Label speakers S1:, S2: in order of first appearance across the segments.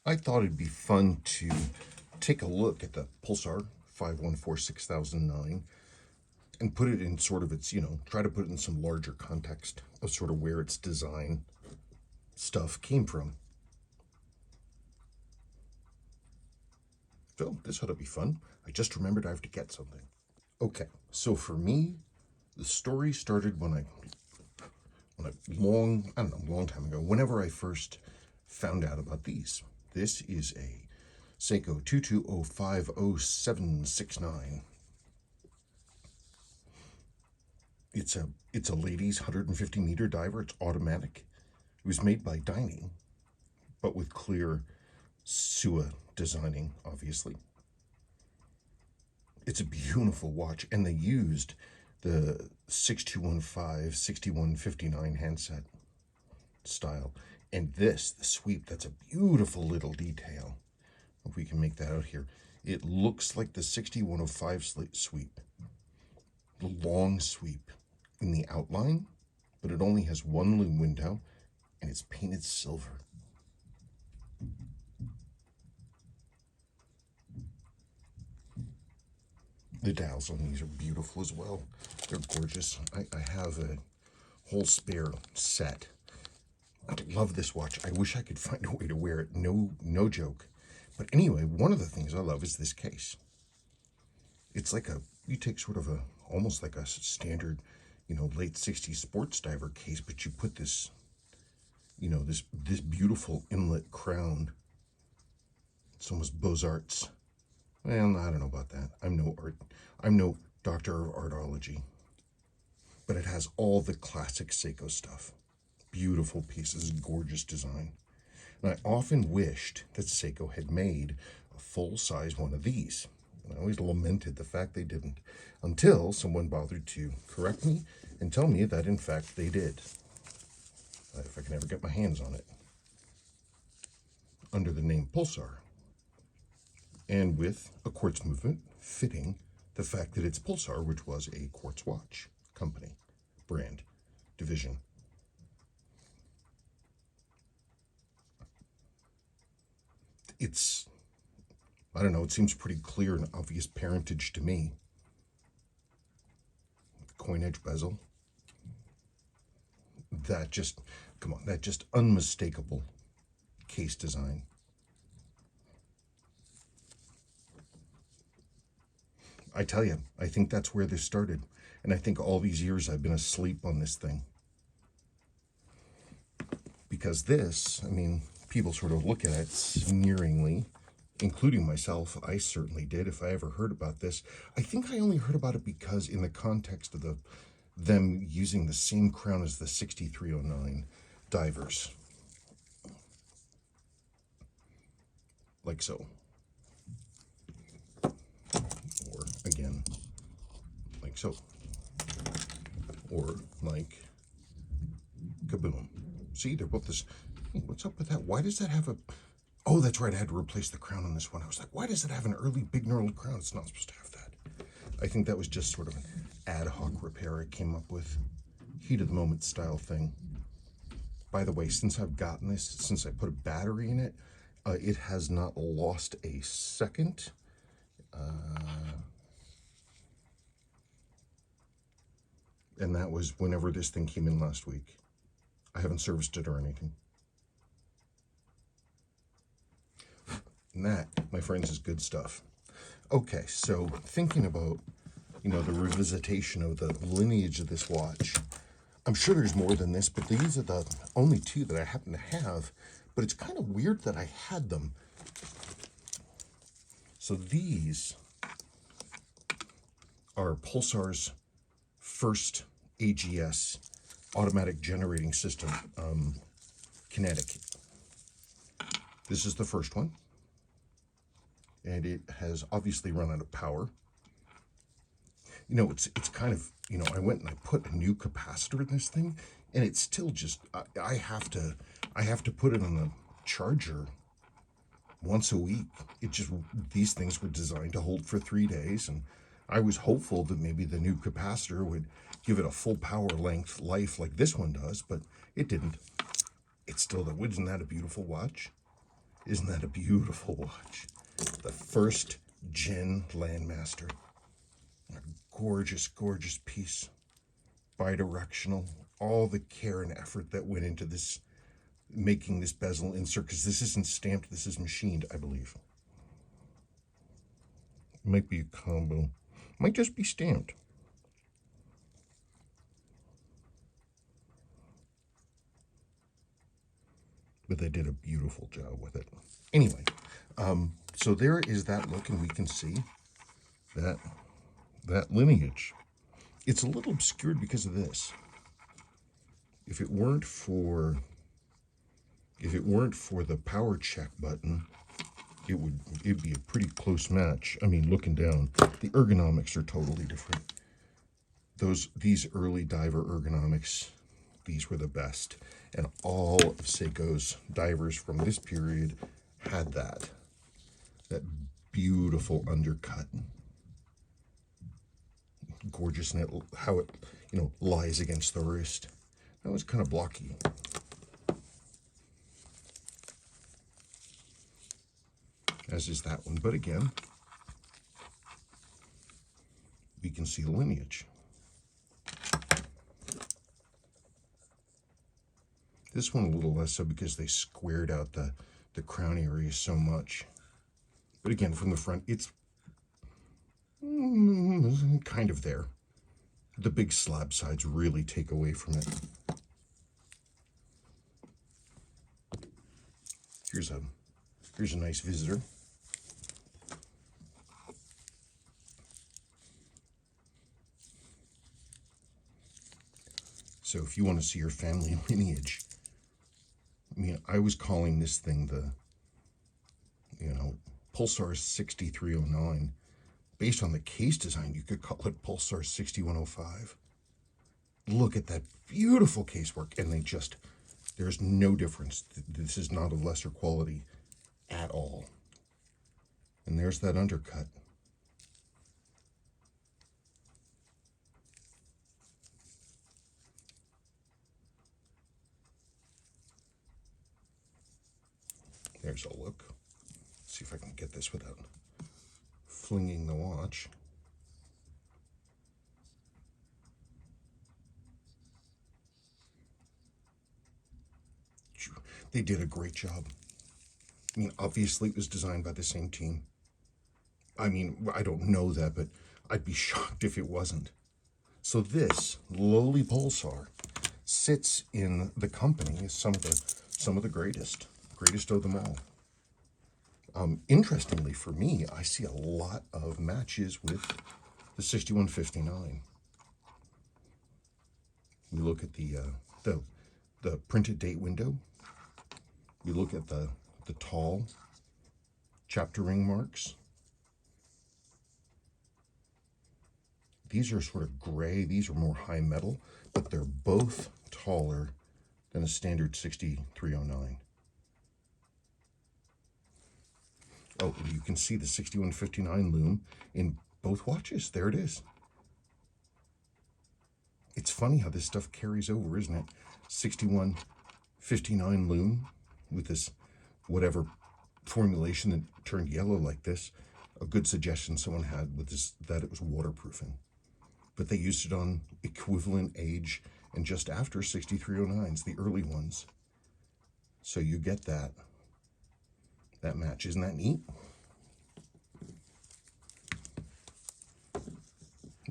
S1: I thought it'd be fun to take a look at the Pulsar Y514-6009 and put it in sort of its, try to put it in some larger context of sort of where its design stuff came from. So this ought to be fun. I just remembered I have to get something. Okay, so for me, the story started when a long time ago, whenever I first found out about these. This is a Seiko 22050769. It's a ladies 150-meter diver. It's automatic. It was made by Dining, but with clear Sua designing, obviously. It's a beautiful watch, and they used the 6215-6159 handset style. And this, the sweep, that's a beautiful little detail. If we can make that out here. It looks like the 6105 sweep. The long sweep in the outline, but it only has one lume window, and it's painted silver. The dials on these are beautiful as well. They're gorgeous. I have a whole spare set. I love this watch. I wish I could find a way to wear it. No joke. But anyway, one of the things I love is this case. It's like you take sort of almost like a standard, late 60s sports diver case, but you put this, this beautiful inlet crown. It's almost Beaux-Arts. Well, I don't know about that. I'm no doctor of artology. But it has all the classic Seiko stuff. Beautiful pieces, gorgeous design. And I often wished that Seiko had made a full-size one of these. And I always lamented the fact they didn't, until someone bothered to correct me and tell me that, in fact, they did. If I can ever get my hands on it. Under the name Pulsar. And with a quartz movement fitting the fact that it's Pulsar, which was a quartz watch company, brand, division. It's, I don't know, it seems pretty clear and obvious parentage to me. Coin edge bezel. That just, come on, that just unmistakable case design. I tell you, I think that's where this started. And I think all these years I've been asleep on this thing. Because this, I mean, people sort of look at it sneeringly, including myself. I certainly did if I ever heard about this. I think I only heard about it because in the context of them using the same crown as the 6309 divers. Like so. Or, again, like so. Or like kaboom. See, they're both this. Hey, what's up with that? Why does that have a... Oh, that's right, I had to replace the crown on this one. I was like, why does it have an early big knurled crown? It's not supposed to have that. I think that was just sort of an ad hoc repair I came up with. Heat of the moment style thing. By the way, since I've gotten this, since I put a battery in it, it has not lost a second. And that was whenever this thing came in last week. I haven't serviced it or anything. And that, my friends, is good stuff. Okay, so thinking about, the revisitation of the lineage of this watch. I'm sure there's more than this, but these are the only two that I happen to have. But it's kind of weird that I had them. So these are Pulsar's first AGS, automatic generating system, kinetic. This is the first one. And it has obviously run out of power. It's kind of, I went and I put a new capacitor in this thing, and it's still just, I have to put it on the charger once a week. These things were designed to hold for 3 days, and I was hopeful that maybe the new capacitor would give it a full power length life like this one does, but it didn't. It's still, isn't that a beautiful watch? Isn't that a beautiful watch? The first gen Landmaster. A gorgeous, gorgeous piece. Bidirectional. All the care and effort that went into this, making this bezel insert, because this isn't stamped, this is machined, I believe. Might be a combo. Might just be stamped. But they did a beautiful job with it. Anyway, so there is that look, and we can see that lineage. It's a little obscured because of this. If it weren't for the power check button, it'd be a pretty close match. I mean, looking down, the ergonomics are totally different. These early diver ergonomics, these were the best. And all of Seiko's divers from this period had that beautiful undercut. Gorgeous, and how it, lies against the wrist. That was kind of blocky. As is that one. But again, we can see the lineage. This one a little less so because they squared out the crown area so much. But again, from the front, it's kind of there. The big slab sides really take away from it. Here's a nice visitor. So if you want to see your family lineage, I mean, I was calling this thing the, Pulsar's 6309. Based on the case design, you could call it Pulsar 6105. Look at that beautiful casework, and there's no difference. This is not a lesser quality at all. And there's that undercut. There's a look. Let's see if I can get this without flinging the watch. They did a great job. I mean, obviously it was designed by the same team. I mean, I don't know that, but I'd be shocked if it wasn't. So this lowly Pulsar sits in the company as some of the greatest of them all. Interestingly for me, I see a lot of matches with the 6159. We look at the printed date window. We look at the tall chapter ring marks. These are sort of gray. These are more high metal, but they're both taller than a standard 6309. Oh, you can see the 6159 loom in both watches. There it is. It's funny how this stuff carries over, isn't it? 6159 loom with this whatever formulation that turned yellow like this. A good suggestion someone had with this, that it was waterproofing. But they used it on equivalent age and just after 6309s, the early ones. So you get that match. Isn't that neat?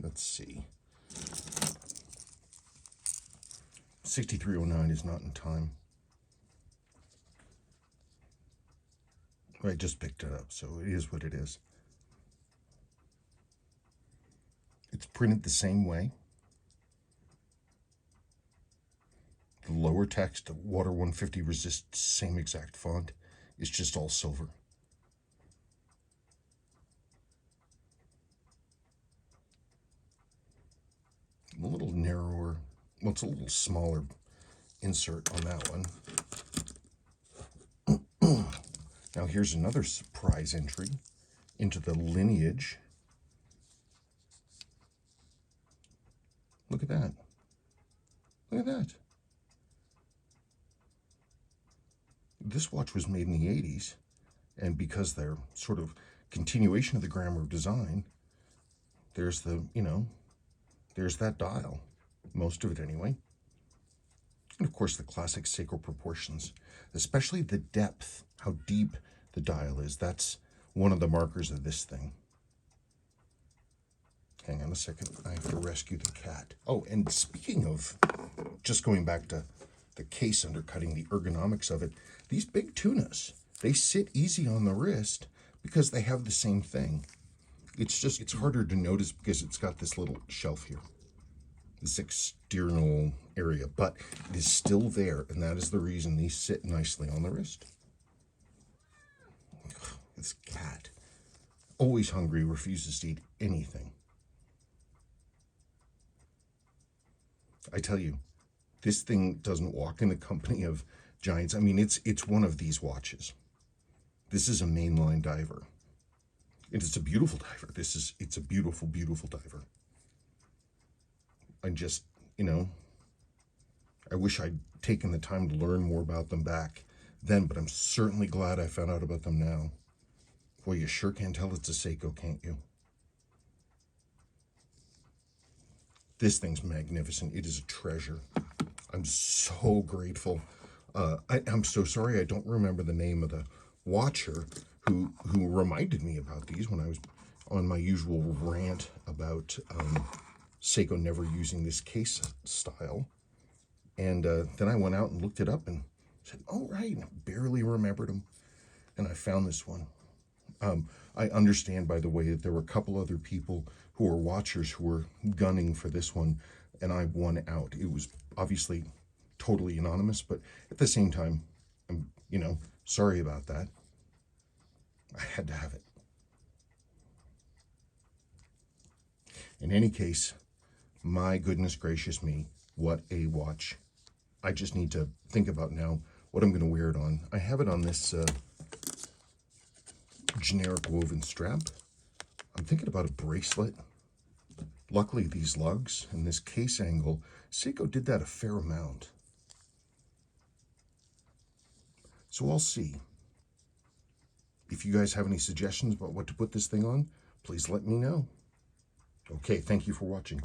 S1: Let's see. 6309 is not in time. I just picked it up, so it is what it is. It's printed the same way. The lower text, the Water 150 resist, same exact font. It's just all silver. A little narrower. Well, it's a little smaller insert on that one. Now here's another surprise entry into the lineage. Look at that. Look at that. this watch was made in the 80s, and because they're sort of continuation of the grammar of design, there's the, there's that dial, most of it anyway. And of course the classic Seiko proportions, especially the depth, how deep the dial is. That's one of the markers of this thing. Hang on a second, I have to rescue the cat. Oh, and speaking of, just going back to the case undercutting, the ergonomics of it, these big tunas, they sit easy on the wrist because they have the same thing. It's harder to notice because it's got this little shelf here, this external area, but it is still there, and that is the reason these sit nicely on the wrist. Ugh, this cat, always hungry, refuses to eat anything. I tell you, this thing doesn't walk in the company of giants. I mean, it's one of these watches. This is a mainline diver. It is a beautiful diver. It's a beautiful, beautiful diver. I just, I wish I'd taken the time to learn more about them back then, but I'm certainly glad I found out about them now. Boy, you sure can tell it's a Seiko, can't you? This thing's magnificent. It is a treasure. I'm so grateful. I'm so sorry I don't remember the name of the watcher who reminded me about these when I was on my usual rant about Seiko never using this case style. And then I went out and looked it up and said, oh, right, and I barely remembered them. And I found this one. I understand, by the way, that there were a couple other people who were watchers who were gunning for this one, and I won out. It was obviously totally anonymous, but at the same time, I'm, sorry about that. I had to have it. In any case, my goodness gracious me, what a watch. I just need to think about now what I'm going to wear it on. I have it on this generic woven strap. I'm thinking about a bracelet. Luckily, these lugs and this case angle, Seiko did that a fair amount. So I'll see. If you guys have any suggestions about what to put this thing on, please let me know. Okay, thank you for watching.